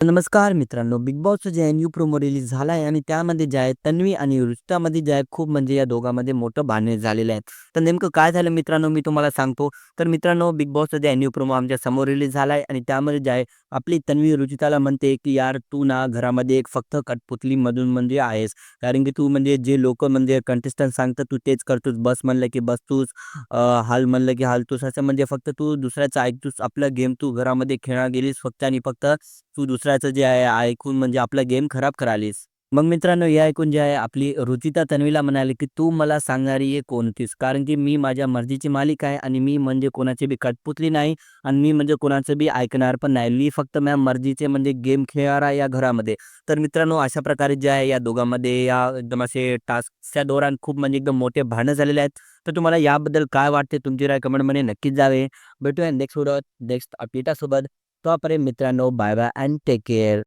नमस्कार मित्रांनो, बिग बॉसचं जे आहे न्यू प्रोमो रिलीज झाला आहे आणि त्यामध्ये जे आहे तन्वी आणि रुचितामध्ये जे आहे खूप म्हणजे या दोघांमध्ये मोठं भांडण झालेलं आहे. तर नेमकं काय झालं मित्रांनो, मी तुम्हाला सांगतो. तर मित्रांनो, बिग बॉसचा जे आहे न्यू प्रोमो आमच्या समोर रिलीज झाला आहे आणि त्यामध्ये जे आहे आपली तन्वी रुचिताला म्हणते, की "यार तू ना घरामध्ये एक फक्त कठपुतलीमधून म्हणजे आहेस. कारण की तू म्हणजे जे लोकं म्हणजे कंटेस्टंट सांगतात तू तेच करतोस. बस म्हणलं की बसतोस, हाल म्हणलं की हालतोस. असं म्हणजे फक्त तू दुसऱ्याचं ऐकतोस. आपला गेम तू घरामध्ये खेळायला गेलीस फक्त आणि फक्त तू दुसऱ्याचं जे आहे ऐकून म्हणजे आपला गेम खराब करालीस." मग मित्रांनो हे ऐकून जे आहे आपली रुचिता तन्वीला म्हणाली, की "तू मला सांगणारी आहे कोणतीस? कारण की मी माझ्या मर्जीची मालिक आहे आणि मी म्हणजे कोणाची बी कठपुतली नाही आणि मी म्हणजे कोणाचं बी ऐकणार पण नाही. मी फक्त माझ्या मर्जीचे म्हणजे गेम खेळणार आहे या घरामध्ये." तर मित्रांनो अशा प्रकारे जे आहे या दोघांमध्ये या एकदम असे टास्कच्या दौरान खूप म्हणजे एकदम मोठे भांडणं झालेले आहेत. तर तुम्हाला याबद्दल काय वाटते? तुमची राय कमेंटमध्ये नक्कीच जावे. भेटूया नेक्स्ट व्हिडिओत नेक्स्ट अपडेटासोबत. तोपर्यंत मित्रांनो bye bye and take care.